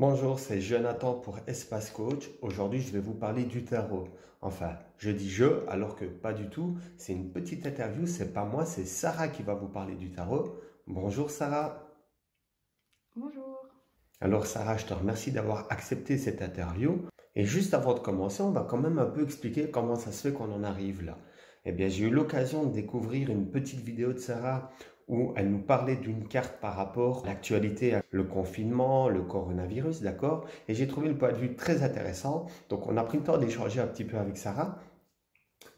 Bonjour, c'est Jonathan pour Espace Coach. Aujourd'hui, je vais vous parler du tarot. Enfin, je dis je, alors que pas du tout. C'est une petite interview, c'est pas moi, c'est Sarah qui va vous parler du tarot. Bonjour Sarah. Bonjour. Alors Sarah, je te remercie d'avoir accepté cette interview. Et juste avant de commencer, on va quand même un peu expliquer comment ça se fait qu'on en arrive là. Eh bien, j'ai eu l'occasion de découvrir une petite vidéo de Sarah où elle nous parlait d'une carte par rapport à l'actualité, le confinement, le coronavirus, d'accord? Et j'ai trouvé le point de vue très intéressant. Donc, on a pris le temps d'échanger un petit peu avec Sarah.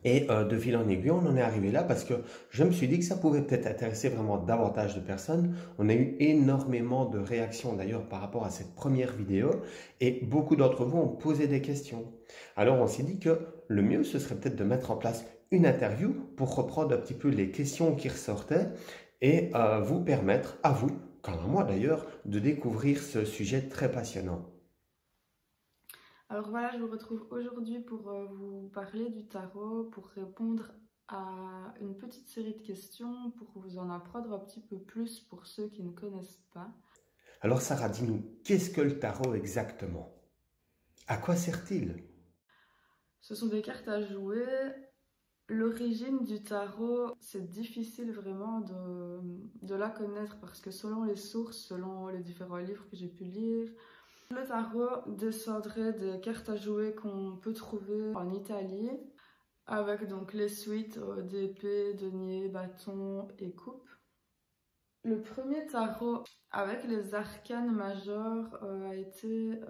Et de fil en aiguille, on en est arrivé là parce que je me suis dit que ça pouvait peut-être intéresser vraiment davantage de personnes. On a eu énormément de réactions d'ailleurs par rapport à cette première vidéo et beaucoup d'entre vous ont posé des questions. Alors on s'est dit que le mieux, ce serait peut-être de mettre en place une interview pour reprendre un petit peu les questions qui ressortaient et vous permettre, à vous, comme à moi d'ailleurs, de découvrir ce sujet très passionnant. Alors voilà, je vous retrouve aujourd'hui pour vous parler du tarot, pour répondre à une petite série de questions, pour vous en apprendre un petit peu plus pour ceux qui ne connaissent pas. Alors Sarah, dis-nous, qu'est-ce que le tarot exactement? À quoi sert-il? Ce sont des cartes à jouer. L'origine du tarot, c'est difficile vraiment de la connaître parce que selon les sources, selon les différents livres que j'ai pu lire, le tarot descendrait des cartes à jouer qu'on peut trouver en Italie, avec donc les suites d'épée, denier, bâton et coupe. Le premier tarot avec les arcanes majeurs a été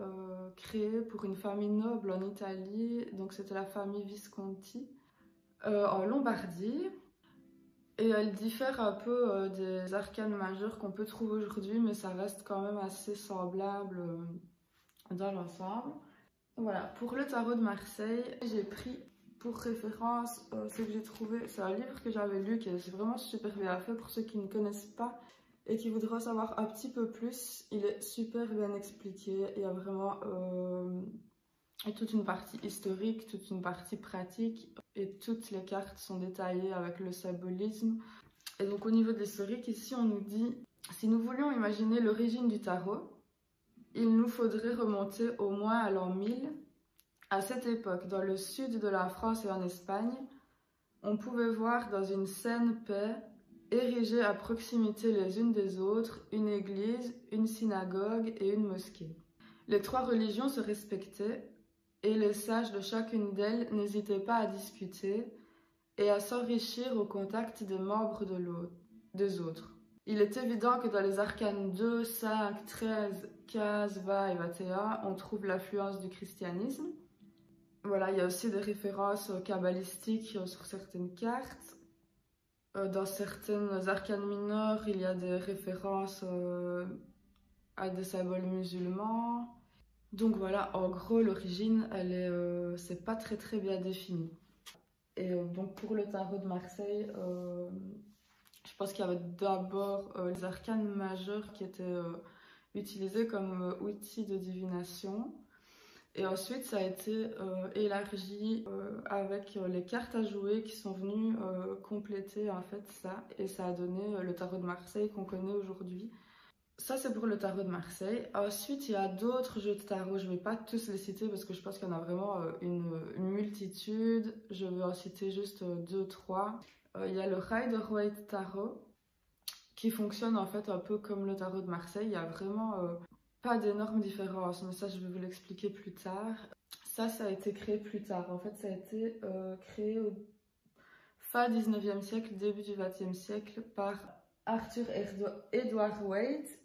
créé pour une famille noble en Italie, donc c'était la famille Visconti, en Lombardie. Et elle diffère un peu des arcanes majeures qu'on peut trouver aujourd'hui, mais ça reste quand même assez semblable dans l'ensemble. Voilà, pour le tarot de Marseille, j'ai pris pour référence ce que j'ai trouvé. C'est un livre que j'avais lu qui est vraiment super bien fait pour ceux qui ne connaissent pas et qui voudraient en savoir un petit peu plus. Il est super bien expliqué. Il y a vraiment toute une partie historique, toute une partie pratique et toutes les cartes sont détaillées avec le symbolisme. Et donc au niveau de l'historique, ici on nous dit, si nous voulions imaginer l'origine du tarot, il nous faudrait remonter au moins à l'an 1000. À cette époque, dans le sud de la France et en Espagne, on pouvait voir dans une saine paix, érigées à proximité les unes des autres, une église, une synagogue et une mosquée. Les trois religions se respectaient et les sages de chacune d'elles n'hésitaient pas à discuter et à s'enrichir au contact des membres des autres. Il est évident que dans les arcanes 2, 5, 13, 15, 20 et 21, on trouve l'influence du christianisme. Voilà, il y a aussi des références kabbalistiques sur certaines cartes. Dans certaines arcanes mineures, il y a des références à des symboles musulmans. Donc voilà, en gros, l'origine, c'est pas très bien défini. Et donc pour le tarot de Marseille, je pense qu'il y avait d'abord les arcanes majeures qui étaient utilisés comme outil de divination. Et ensuite, ça a été élargi avec les cartes à jouer qui sont venues compléter en fait ça. Et ça a donné le tarot de Marseille qu'on connaît aujourd'hui. Ça, c'est pour le tarot de Marseille. Ensuite, il y a d'autres jeux de tarot. Je ne vais pas tous les citer parce que je pense qu'il y en a vraiment une multitude. Je vais en citer juste deux, trois. Il y a le Rider-Waite Tarot qui fonctionne en fait un peu comme le tarot de Marseille. Il y a vraiment pas d'énormes différences, mais ça je vais vous l'expliquer plus tard. Ça a été créé plus tard. En fait, ça a été créé au fin 19e siècle, début du 20e siècle par Arthur Edward Waite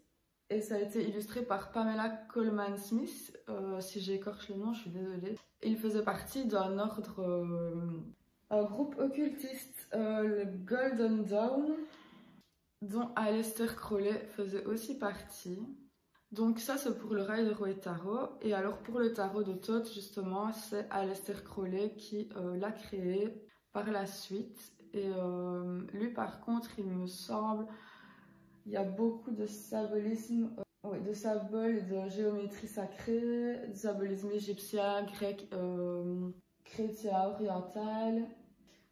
et ça a été illustré par Pamela Colman Smith. Si j'écorche le nom, je suis désolée. Il faisait partie d'un ordre, un groupe occultiste, le Golden Dawn, dont Aleister Crowley faisait aussi partie. Donc ça c'est pour le Rider-Waite Tarot. Et alors pour le tarot de Thoth justement, c'est Aleister Crowley qui l'a créé par la suite. Et lui par contre, il me semble, il y a beaucoup de symbolisme, de symboles et de géométrie sacrée, de symbolisme égyptien, grec, chrétien, oriental.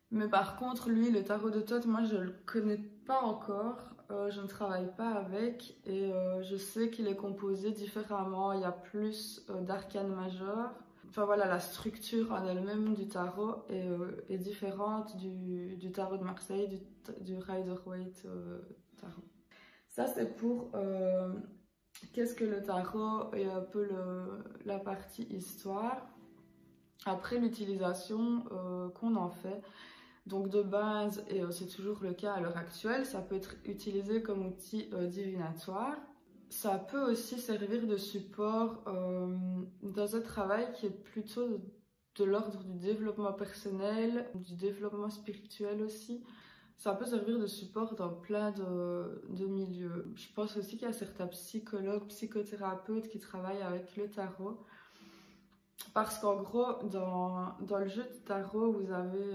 Mais par contre, lui, le tarot de Thoth, moi je le connais pas encore. je ne travaille pas avec et je sais qu'il est composé différemment. Il y a plus d'arcanes majeures. Enfin voilà, la structure en elle-même du tarot est différente du tarot de Marseille, du Rider-Waite tarot. Ça c'est pour qu'est-ce que le tarot et un peu la partie histoire. Après l'utilisation qu'on en fait. Donc de base, et c'est toujours le cas à l'heure actuelle, ça peut être utilisé comme outil divinatoire. Ça peut aussi servir de support dans un travail qui est plutôt de l'ordre du développement personnel, du développement spirituel aussi. Ça peut servir de support dans plein de milieux. Je pense aussi qu'il y a certains psychologues, psychothérapeutes qui travaillent avec le tarot. Parce qu'en gros, dans le jeu de tarot, vous avez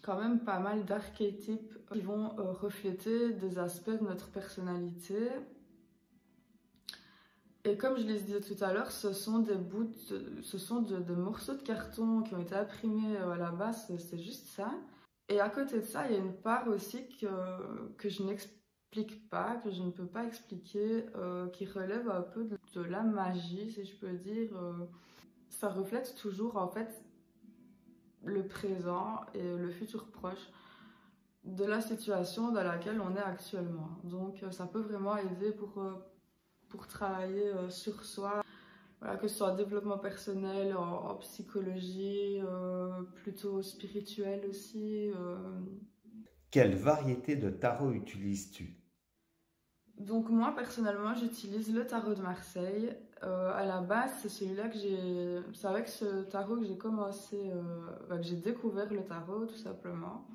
quand même pas mal d'archétypes qui vont refléter des aspects de notre personnalité. Et comme je les disais tout à l'heure, ce sont des des morceaux de carton qui ont été imprimés à la base, c'est juste ça. Et à côté de ça, il y a une part aussi que je n'explique pas, que je ne peux pas expliquer, qui relève un peu de la magie, si je peux dire. Ça reflète toujours en fait le présent et le futur proche de la situation dans laquelle on est actuellement. Donc ça peut vraiment aider pour travailler sur soi, voilà, que ce soit en développement personnel, en psychologie, plutôt spirituel aussi. Quelle variété de tarot utilises-tu? Donc moi personnellement j'utilise le tarot de Marseille. À la base c'est celui-là c'est avec ce tarot que j'ai commencé, que j'ai découvert le tarot tout simplement.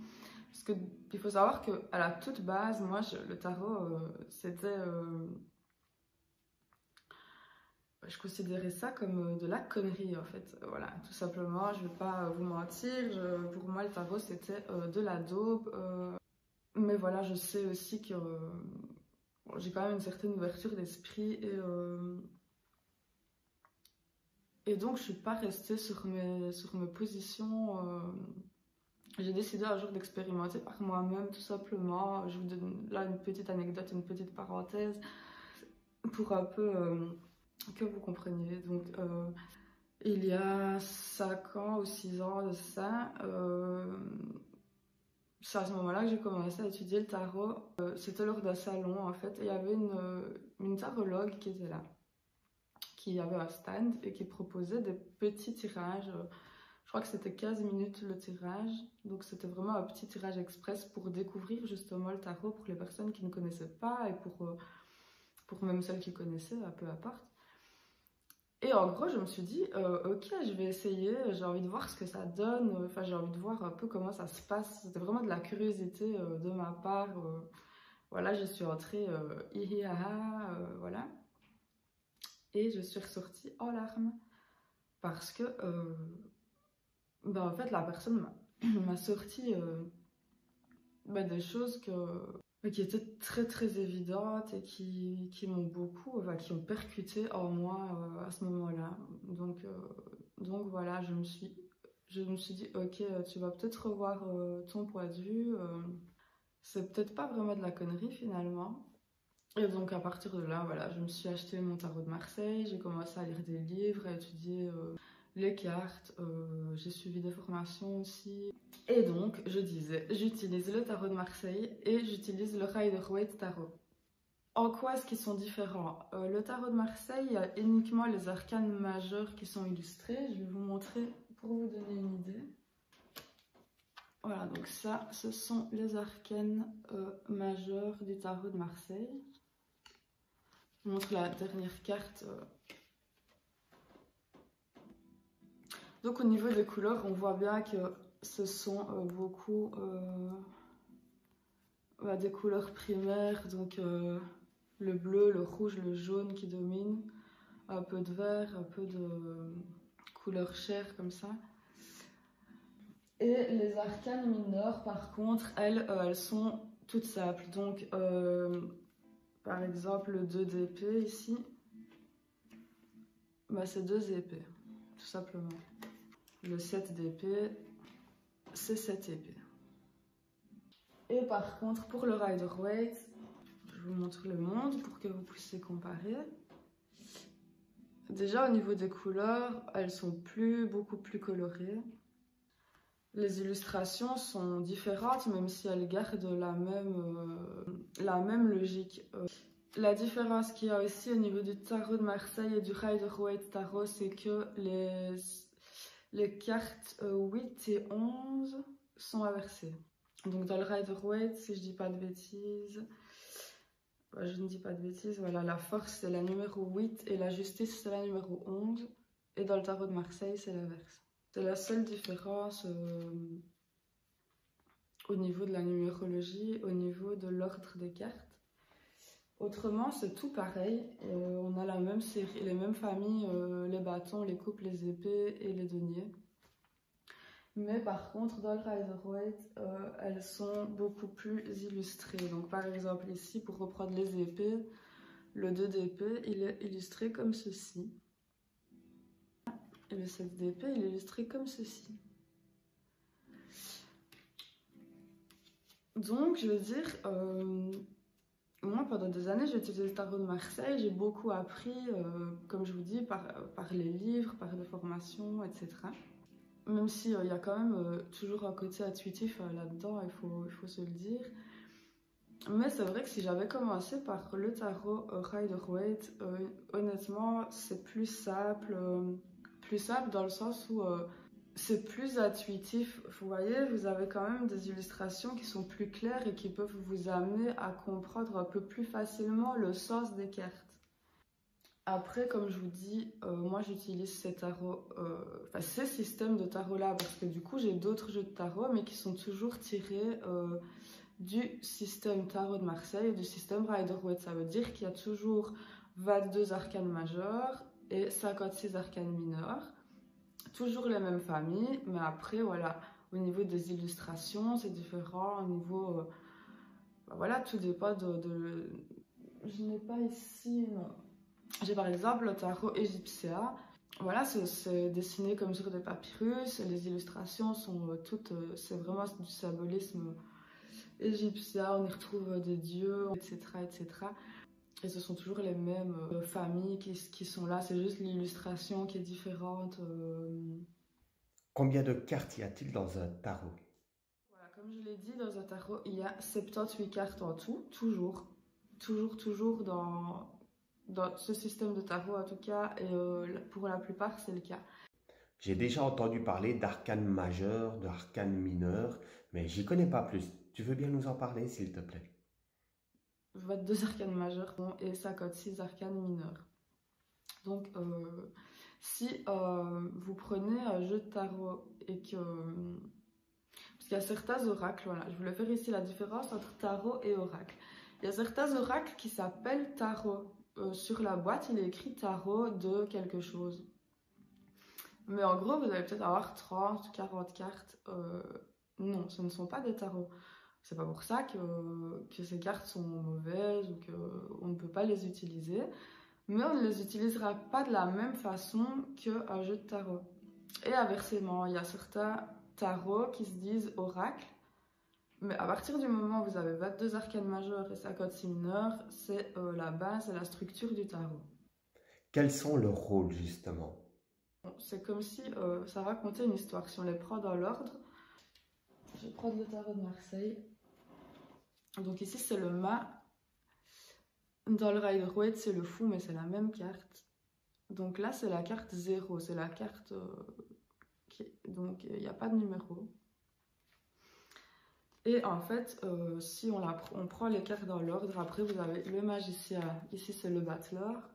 Parce que il faut savoir que à la toute base, moi le tarot c'était, je considérais ça comme de la connerie en fait. Voilà, tout simplement, je vais pas vous mentir, pour moi le tarot c'était de la daube. Mais voilà, je sais aussi que j'ai quand même une certaine ouverture d'esprit et donc je suis pas restée sur mes positions. J'ai décidé un jour d'expérimenter par moi-même tout simplement. Je vous donne là une petite anecdote, une petite parenthèse pour un peu que vous compreniez. Donc il y a 5 ans ou 6 ans de ça, c'est à ce moment-là que j'ai commencé à étudier le tarot. C'était lors d'un salon en fait, et il y avait une tarologue qui était là, qui avait un stand et qui proposait des petits tirages. Je crois que c'était 15 minutes le tirage, donc c'était vraiment un petit tirage express pour découvrir justement le tarot pour les personnes qui ne connaissaient pas et pour même celles qui connaissaient, peu importe. Et en gros, je me suis dit, ok, je vais essayer, j'ai envie de voir ce que ça donne, enfin j'ai envie de voir un peu comment ça se passe. C'était vraiment de la curiosité de ma part. Voilà, je suis entrée, voilà. Et je suis ressortie en larmes parce que, en fait, la personne m'a sorti des choses qui étaient très très évidentes et qui m'ont beaucoup, qui ont percuté en moi à ce moment-là. Donc voilà, je me suis dit, ok, tu vas peut-être revoir ton point de vue. C'est peut-être pas vraiment de la connerie finalement. Et donc à partir de là, voilà, je me suis acheté mon tarot de Marseille, j'ai commencé à lire des livres, à étudier les cartes, j'ai suivi des formations aussi. Et donc, je disais, j'utilise le tarot de Marseille et j'utilise le Rider-Waite tarot. En quoi est-ce qu'ils sont différents? Le tarot de Marseille, il y a uniquement les arcanes majeures qui sont illustrées. Je vais vous montrer pour vous donner une idée. Voilà, donc ça, ce sont les arcanes majeures du tarot de Marseille. Je vous montre la dernière carte. Donc au niveau des couleurs, on voit bien que ce sont beaucoup des couleurs primaires, donc le bleu, le rouge, le jaune qui dominent, un peu de vert, un peu de couleur chair comme ça. Et les arcanes mineures, par contre, elles sont toutes simples. Donc, par exemple, le 2 d'épée ici, c'est 2 épées, tout simplement. Le 7 d'épée, c'est 7 épées. Et par contre, pour le Rider-Waite, je vous montre le monde pour que vous puissiez comparer. Déjà, au niveau des couleurs, elles sont beaucoup plus colorées. Les illustrations sont différentes, même si elles gardent la même logique. La différence qu'il y a aussi au niveau du tarot de Marseille et du Rider-Waite tarot, c'est que les cartes 8 et 11 sont inversées. Donc dans le Rider-Waite, si je dis pas de bêtises, je ne dis pas de bêtises, voilà, la force c'est la numéro 8 et la justice c'est la numéro 11. Et dans le tarot de Marseille, c'est l'inverse. C'est la seule différence au niveau de la numérologie, au niveau de l'ordre des cartes. Autrement, c'est tout pareil. On a la même série, les mêmes familles, les bâtons, les coupes, les épées et les deniers. Mais par contre, dans le Rider-Waite, elles sont beaucoup plus illustrées. Donc par exemple ici, pour reprendre les épées, le 2 d'épée, il est illustré comme ceci. Et le 7 d'épée, il est illustré comme ceci. Donc, je veux dire, moi, pendant des années, j'ai utilisé le tarot de Marseille. J'ai beaucoup appris, comme je vous dis, par les livres, par des formations, etc. Même s'il y a quand même toujours un côté intuitif là-dedans, il faut se le dire. Mais c'est vrai que si j'avais commencé par le tarot Rider-Waite, honnêtement, c'est plus simple dans le sens où c'est plus intuitif. Vous voyez, vous avez quand même des illustrations qui sont plus claires et qui peuvent vous amener à comprendre un peu plus facilement le sens des cartes. Après, comme je vous dis, moi j'utilise ces systèmes de tarot-là parce que du coup j'ai d'autres jeux de tarot mais qui sont toujours tirés du système tarot de Marseille et du système Rider-Waite. Ça veut dire qu'il y a toujours 22 arcanes majeures et 56 arcanes mineures. Toujours les mêmes familles, mais après, voilà, au niveau des illustrations, c'est différent. Au niveau, voilà, tout dépend de... Je n'ai pas ici, non. J'ai par exemple le tarot égyptien. Voilà, c'est dessiné comme sur des papyrus. Les illustrations sont toutes... c'est vraiment du symbolisme égyptien. On y retrouve des dieux, etc., etc. Et ce sont toujours les mêmes familles qui sont là. C'est juste l'illustration qui est différente. Combien de cartes y a-t-il dans un tarot? Voilà, comme je l'ai dit, dans un tarot, il y a 78 cartes en tout. Toujours. Toujours dans ce système de tarot en tout cas. Et pour la plupart, c'est le cas. J'ai déjà entendu parler d'arcanes majeures, d'arcanes mineures, mais j'y connais pas plus. Tu veux bien nous en parler, s'il te plaît? 22 arcanes majeures et 56 arcanes mineures. Donc, si vous prenez un jeu de tarot et que... parce qu'il y a certains oracles, voilà, je voulais faire ici la différence entre tarot et oracle. Il y a certains oracles qui s'appellent tarot. Sur la boîte, il est écrit tarot de quelque chose. Mais en gros, vous allez peut-être avoir 30, 40 cartes. Non, ce ne sont pas des tarots. C'est pas pour ça que ces cartes sont mauvaises ou qu'on ne peut pas les utiliser. Mais on ne les utilisera pas de la même façon qu'un jeu de tarot. Et inversement, il y a certains tarots qui se disent oracles. Mais à partir du moment où vous avez 22 arcanes majeures et 56 mineures, c'est la base, c'est la structure du tarot. Quels sont leurs rôles, justement? C'est comme si ça racontait une histoire. Si on les prend dans l'ordre, je vais prendre le tarot de Marseille. Donc ici, c'est le mât. Dans le Rider-Waite, c'est le fou, mais c'est la même carte. Donc là, c'est la carte 0. C'est la carte... donc, il n'y a pas de numéro. Et en fait, si on prend les cartes dans l'ordre, après, vous avez le magicien. Ici, c'est le battleur.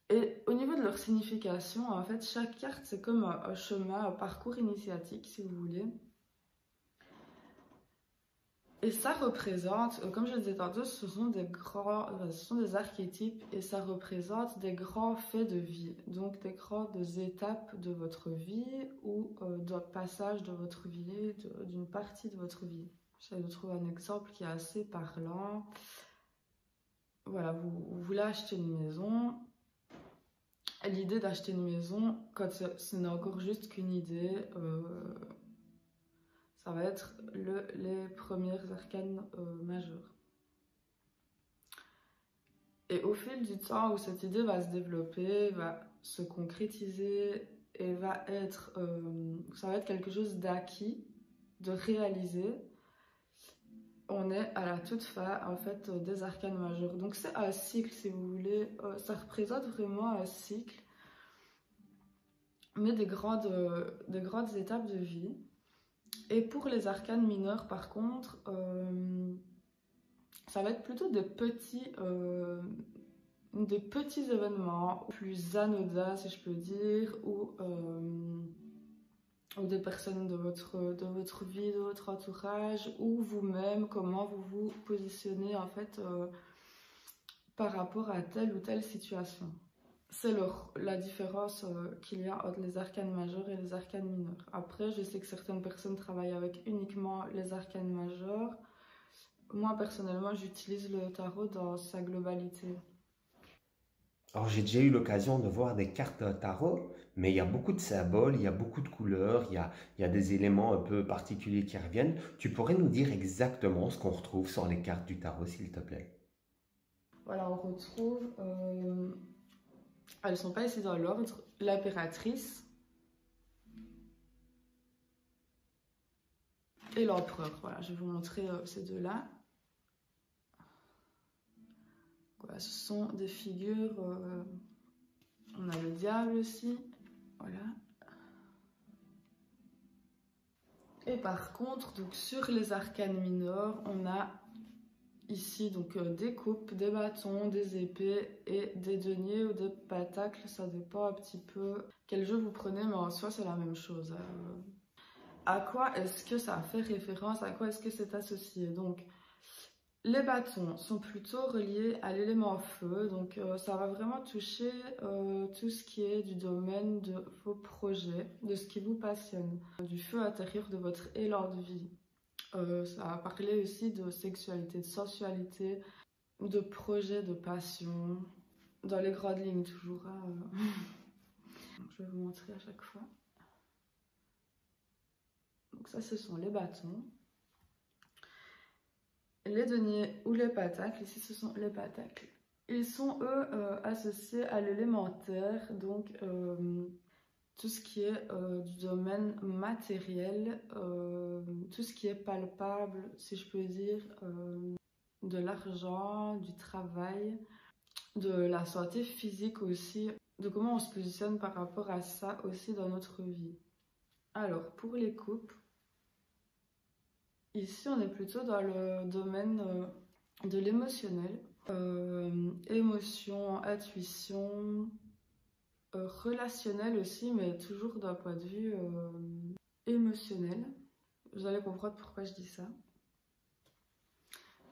Et au niveau de leur signification, en fait, chaque carte, c'est comme un chemin, un parcours initiatique, si vous voulez. Et ça représente, comme je le disais tantôt, ce sont des archétypes et ça représente des grands faits de vie. Donc des grandes étapes de votre vie ou d'un passage de votre vie, d'une partie de votre vie. J'essaie de trouver un exemple qui est assez parlant. Voilà, vous voulez acheter une maison. L'idée d'acheter une maison, quand ce n'est encore juste qu'une idée, Ça va être les premiers arcanes majeurs. Et au fil du temps où cette idée va se développer, va se concrétiser et ça va être quelque chose d'acquis, de réalisé, on est à la toute fin en fait des arcanes majeurs. Donc c'est un cycle si vous voulez, ça représente vraiment un cycle, mais des grandes étapes de vie. Et pour les arcanes mineurs par contre, ça va être plutôt des petits événements plus anodins si je peux dire, ou des personnes de votre vie, de votre entourage, ou vous-même, comment vous vous positionnez en fait par rapport à telle ou telle situation. C'est la différence qu'il y a entre les arcanes majeurs et les arcanes mineurs. Après, je sais que certaines personnes travaillent avec uniquement les arcanes majeurs. Moi, personnellement, j'utilise le tarot dans sa globalité. Alors, j'ai déjà eu l'occasion de voir des cartes tarot, mais il y a beaucoup de symboles, il y a beaucoup de couleurs, il y a des éléments un peu particuliers qui reviennent. Tu pourrais nous dire exactement ce qu'on retrouve sur les cartes du tarot, s'il te plaît? Voilà, on retrouve, elles ne sont pas ici dans l'ordre, l'impératrice et l'empereur. Voilà, je vais vous montrer ces deux-là. Voilà, ce sont des figures, on a le diable aussi, voilà. Et par contre, donc, sur les arcanes mineurs, on a ici donc, des coupes, des bâtons, des épées et des deniers ou des pentacles, ça dépend un petit peu quel jeu vous prenez, mais en soi c'est la même chose. À quoi est-ce que ça fait référence, à quoi est-ce que c'est associé? Donc, les bâtons sont plutôt reliés à l'élément feu, donc ça va vraiment toucher tout ce qui est du domaine de vos projets, de ce qui vous passionne, du feu intérieur de votre élan de vie. Ça va parler aussi de sexualité, de sensualité, de projets, de passion, dans les grandes lignes toujours. Je vais vous montrer à chaque fois. Donc ça, ce sont les bâtons. Les deniers ou les pentacles, ici ce sont les pentacles. Ils sont eux associés à l'élémentaire, donc tout ce qui est du domaine matériel, tout ce qui est palpable, si je peux dire, de l'argent, du travail, de la santé physique aussi, de comment on se positionne par rapport à ça aussi dans notre vie. Alors pour les couples, ici, on est plutôt dans le domaine de l'émotionnel. Émotion, intuition, relationnel aussi, mais toujours d'un point de vue émotionnel. Vous allez comprendre pourquoi je dis ça.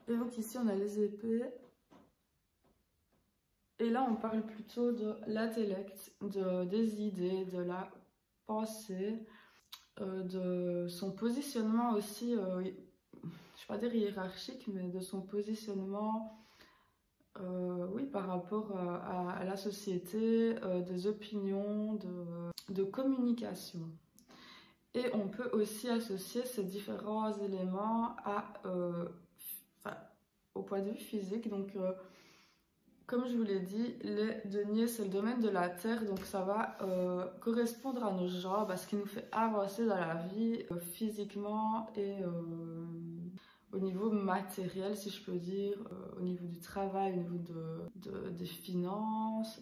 Et donc ici, on a les épées. Et là, on parle plutôt de l'intellect, des idées, de la pensée, de son positionnement aussi, je ne vais pas dire hiérarchique, mais de son positionnement, oui, par rapport à la société, des opinions, de communication. Et on peut aussi associer ces différents éléments au point de vue physique. Donc, comme je vous l'ai dit, les deniers, c'est le domaine de la terre, donc ça va correspondre à nos jambes, à ce qui nous fait avancer dans la vie physiquement et au niveau matériel, si je peux dire, au niveau du travail, au niveau des finances,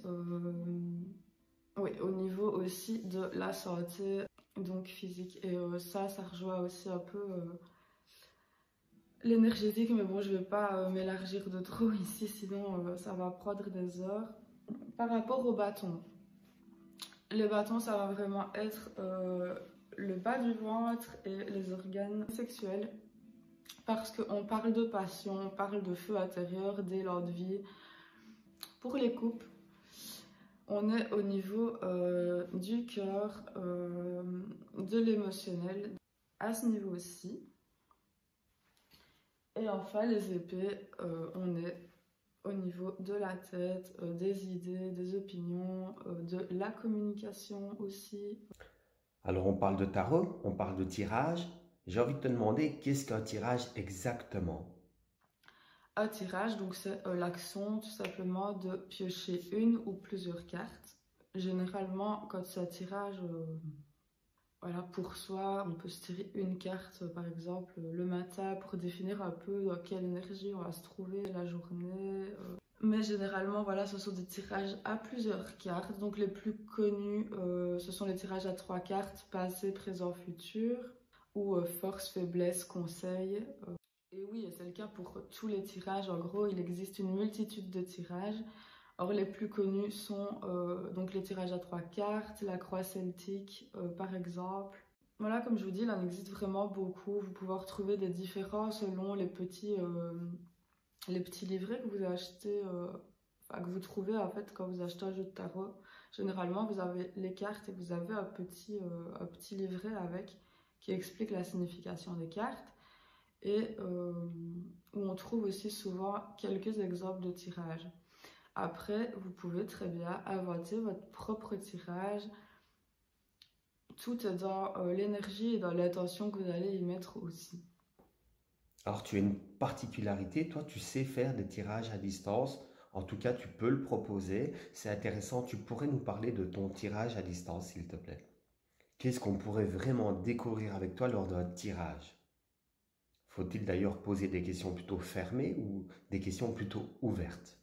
oui, au niveau aussi de la santé, donc physique. Et ça rejoint aussi un peu l'énergétique, mais bon, je ne vais pas m'élargir de trop ici, sinon ça va prendre des heures. Par rapport aux bâtons, les bâtons, ça va vraiment être le bas du ventre et les organes sexuels, parce qu'on parle de passion, on parle de feu intérieur, d'élan de vie. Pour les couples, on est au niveau du cœur, de l'émotionnel, à ce niveau-ci. Et enfin, les épées, on est au niveau de la tête, des idées, des opinions, de la communication aussi. Alors, on parle de tarot, on parle de tirage, J'ai envie de te demander, qu'est-ce qu'un tirage exactement? Un tirage, donc c'est l'action tout simplement de piocher une ou plusieurs cartes. Généralement, quand c'est un tirage, voilà, pour soi, on peut se tirer une carte, par exemple, le matin pour définir un peu dans quelle énergie on va se trouver la journée. Mais généralement, voilà, ce sont des tirages à plusieurs cartes. Donc les plus connus, ce sont les tirages à 3 cartes, passé, présent, futur, ou force, faiblesse, conseil. Et oui, c'est le cas pour tous les tirages. En gros, il existe une multitude de tirages. Or, les plus connus sont donc les tirages à 3 cartes, la croix celtique par exemple. Voilà, comme je vous dis, il en existe vraiment beaucoup. Vous pouvez en retrouver des différents selon les petits livrets que vous achetez, enfin, que vous trouvez en fait quand vous achetez un jeu de tarot. Généralement, vous avez les cartes et vous avez un petit livret avec qui explique la signification des cartes et où on trouve aussi souvent quelques exemples de tirages. Après, vous pouvez très bien inventer votre propre tirage. Tout est dans l'énergie et dans l'intention que vous allez y mettre aussi. Alors, tu as une particularité, toi, tu sais faire des tirages à distance. En tout cas, tu peux le proposer. C'est intéressant. Tu pourrais nous parler de ton tirage à distance, s'il te plaît. Qu'est-ce qu'on pourrait vraiment découvrir avec toi lors d'un tirage? Faut-il d'ailleurs poser des questions plutôt fermées ou des questions plutôt ouvertes?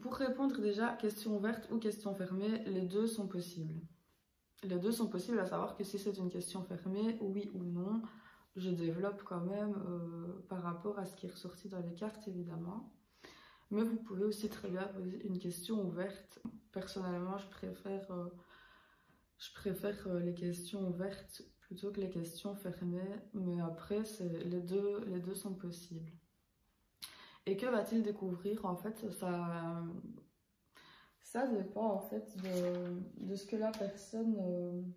Pour répondre déjà, question ouverte ou question fermée, les deux sont possibles. Les deux sont possibles, à savoir que si c'est une question fermée, oui ou non, je développe quand même par rapport à ce qui est ressorti dans les cartes, évidemment. Mais vous pouvez aussi très bien poser une question ouverte. Personnellement, je préfère les questions ouvertes plutôt que les questions fermées, mais après, les deux sont possibles. Et que va-t-il découvrir? En fait, ça dépend en fait de ce que la personne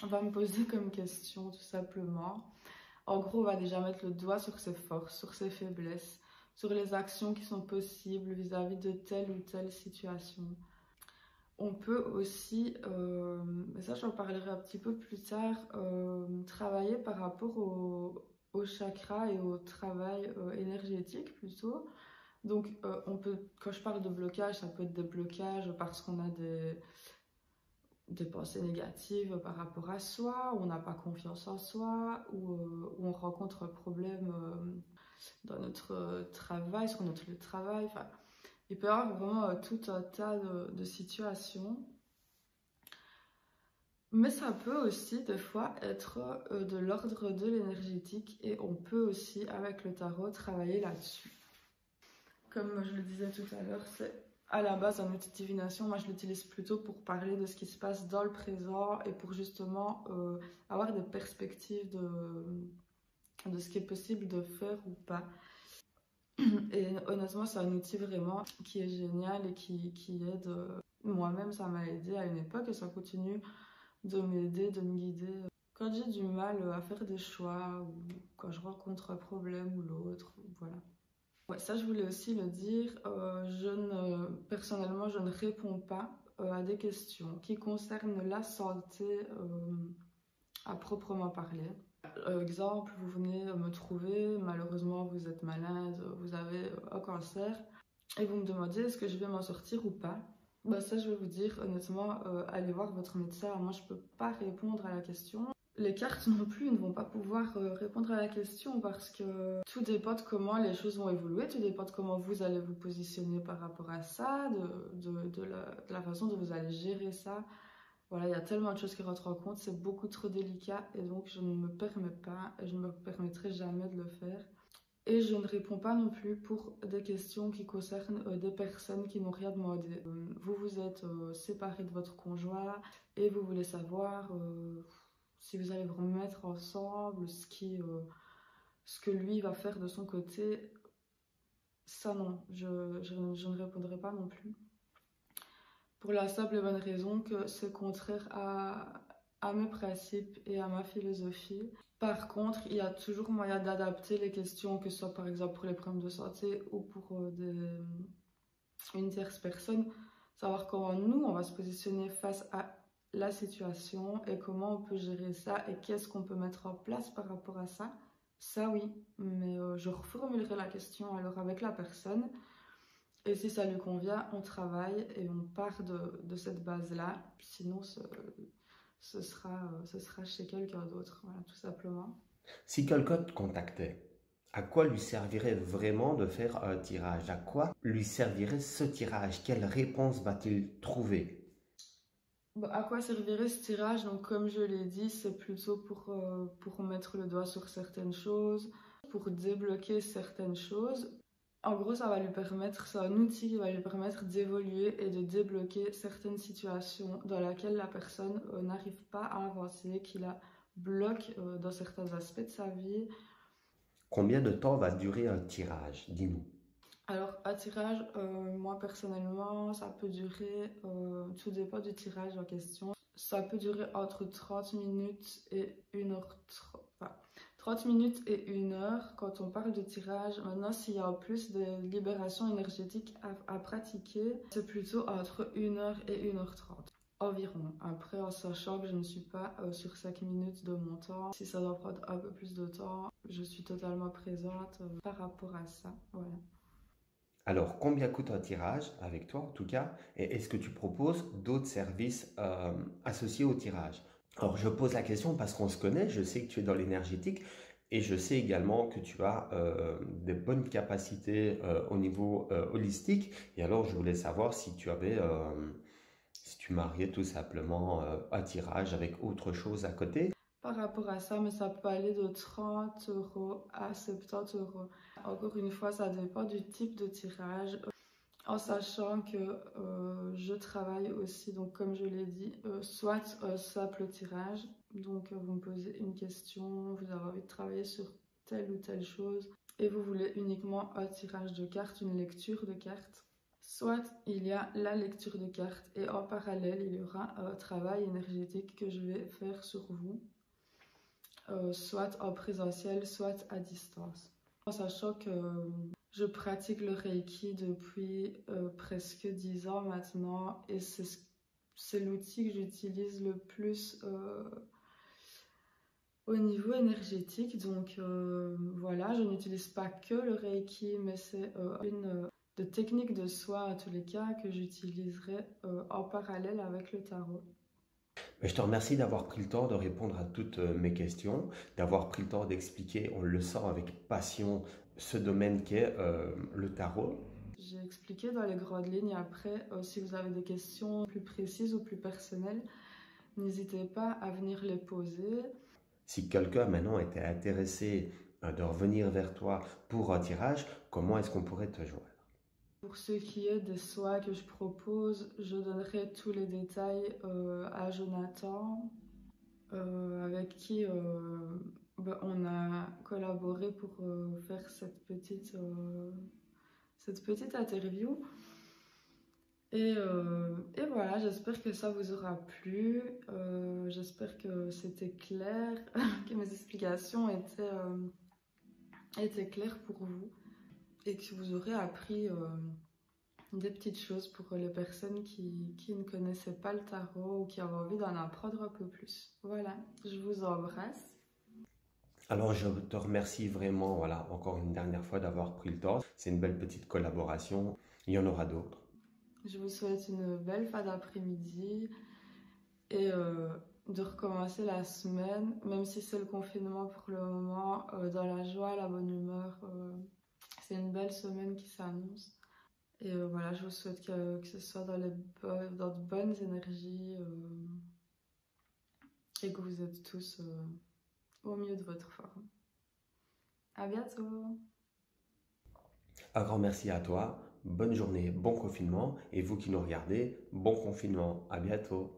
va me poser comme question, tout simplement. En gros, on va déjà mettre le doigt sur ses forces, sur ses faiblesses, sur les actions qui sont possibles vis-à-vis de telle ou telle situation. On peut aussi, mais ça j'en parlerai un petit peu plus tard, travailler par rapport au chakra et au travail énergétique plutôt. Donc quand je parle de blocage, ça peut être des blocages parce qu'on a des pensées négatives par rapport à soi, où on n'a pas confiance en soi, où on rencontre un problème dans notre travail, sur notre lieu de travail. Enfin, il peut y avoir vraiment tout un tas de situations. Mais ça peut aussi des fois être de l'ordre de l'énergétique et on peut aussi avec le tarot travailler là-dessus. Comme je le disais tout à l'heure, c'est à la base un outil de divination. Moi je l'utilise plutôt pour parler de ce qui se passe dans le présent et pour justement avoir des perspectives de ce qui est possible de faire ou pas. Et honnêtement, c'est un outil vraiment qui est génial et qui aide. Moi-même, ça m'a aidé à une époque et ça continue de m'aider, de me guider. Quand j'ai du mal à faire des choix ou quand je rencontre un problème ou l'autre, voilà. Ouais, ça, je voulais aussi le dire. Personnellement, je ne réponds pas à des questions qui concernent la santé à proprement parler. Exemple, vous venez me trouver, malheureusement vous êtes malade, vous avez un cancer, et vous me demandez est-ce que je vais m'en sortir ou pas. Bah ça je vais vous dire honnêtement, allez voir votre médecin, moi je peux pas répondre à la question. Les cartes non plus ne vont pas pouvoir répondre à la question parce que tout dépend de comment les choses vont évoluer, tout dépend de comment vous allez vous positionner par rapport à ça, de la façon dont vous allez gérer ça. Voilà, il y a tellement de choses qui rentrent en compte, c'est beaucoup trop délicat et donc je ne me permets pas et je ne me permettrai jamais de le faire. Et je ne réponds pas non plus pour des questions qui concernent des personnes qui n'ont rien demandé. Vous vous êtes séparés de votre conjoint et vous voulez savoir si vous allez vous remettre ensemble, ce que lui va faire de son côté. Ça non, je ne répondrai pas non plus. Pour la simple et bonne raison que c'est contraire à mes principes et à ma philosophie. Par contre, il y a toujours moyen d'adapter les questions, que ce soit par exemple pour les problèmes de santé ou pour une tierce personne, savoir comment nous, on va se positionner face à la situation et comment on peut gérer ça et qu'est-ce qu'on peut mettre en place par rapport à ça. Ça oui, mais je reformulerai la question alors avec la personne. Et si ça lui convient, on travaille et on part de cette base-là. Sinon, ce sera chez quelqu'un d'autre, voilà, tout simplement. Si quelqu'un te contactait, à quoi lui servirait vraiment de faire un tirage? À quoi lui servirait ce tirage? Quelle réponse va-t-il trouver? Bon, à quoi servirait ce tirage? Donc, comme je l'ai dit, c'est plutôt pour mettre le doigt sur certaines choses, pour débloquer certaines choses. En gros, ça va lui permettre, c'est un outil qui va lui permettre d'évoluer et de débloquer certaines situations dans lesquelles la personne n'arrive pas à avancer, qui la bloque dans certains aspects de sa vie. Combien de temps va durer un tirage? Dis-nous. Alors, un tirage, moi personnellement, ça peut durer, tout dépend du tirage en question. Ça peut durer entre 30 minutes et 1h30. Enfin, 30 minutes et 1 heure quand on parle de tirage. Maintenant, s'il y a en plus de libération énergétique à pratiquer, c'est plutôt entre 1 heure et 1h30 environ. Après, en sachant que je ne suis pas sur 5 minutes de mon temps, si ça doit prendre un peu plus de temps, je suis totalement présente par rapport à ça. Voilà. Alors, combien coûte un tirage avec toi en tout cas? Et est-ce que tu proposes d'autres services associés au tirage? Alors, je pose la question parce qu'on se connaît, je sais que tu es dans l'énergétique et je sais également que tu as des bonnes capacités au niveau holistique. Et alors, je voulais savoir si tu avais, si tu mariais tout simplement un tirage avec autre chose à côté. Par rapport à ça, mais ça peut aller de 30 € à 70 €. Encore une fois, ça dépend du type de tirage. En sachant que je travaille aussi, donc comme je l'ai dit, soit un simple tirage. Donc vous me posez une question, vous avez envie de travailler sur telle ou telle chose et vous voulez uniquement un tirage de cartes, une lecture de cartes. Soit il y a la lecture de cartes et en parallèle, il y aura un travail énergétique que je vais faire sur vous. Soit en présentiel, soit à distance. En sachant que je pratique le Reiki depuis presque 10 ans maintenant et c'est l'outil que j'utilise le plus au niveau énergétique. Donc voilà, je n'utilise pas que le Reiki, mais c'est une de techniques de soins à tous les cas que j'utiliserai en parallèle avec le tarot. Mais je te remercie d'avoir pris le temps de répondre à toutes mes questions, d'avoir pris le temps d'expliquer, on le sent avec passion, ce domaine qu'est le tarot. J'ai expliqué dans les grandes lignes. Après, si vous avez des questions plus précises ou plus personnelles, n'hésitez pas à venir les poser. Si quelqu'un maintenant était intéressé de revenir vers toi pour un tirage, comment est-ce qu'on pourrait te joindre? Pour ce qui est des soins que je propose, je donnerai tous les détails à Jonathan, avec qui on a collaboré pour faire cette petite interview. Et voilà, j'espère que ça vous aura plu. J'espère que c'était clair, que mes explications étaient claires pour vous et que vous aurez appris des petites choses pour les personnes qui ne connaissaient pas le tarot ou qui avaient envie d'en apprendre un peu plus. Voilà, je vous embrasse. Alors je te remercie vraiment, voilà, encore une dernière fois d'avoir pris le temps. C'est une belle petite collaboration. Il y en aura d'autres. Je vous souhaite une belle fin d'après-midi et de recommencer la semaine, même si c'est le confinement pour le moment, dans la joie, la bonne humeur. C'est une belle semaine qui s'annonce. Et voilà, je vous souhaite que ce soit dans de bonnes énergies et que vous êtes tous au mieux de votre forme. À bientôt! Un grand merci à toi. Bonne journée, bon confinement. Et vous qui nous regardez, bon confinement. À bientôt.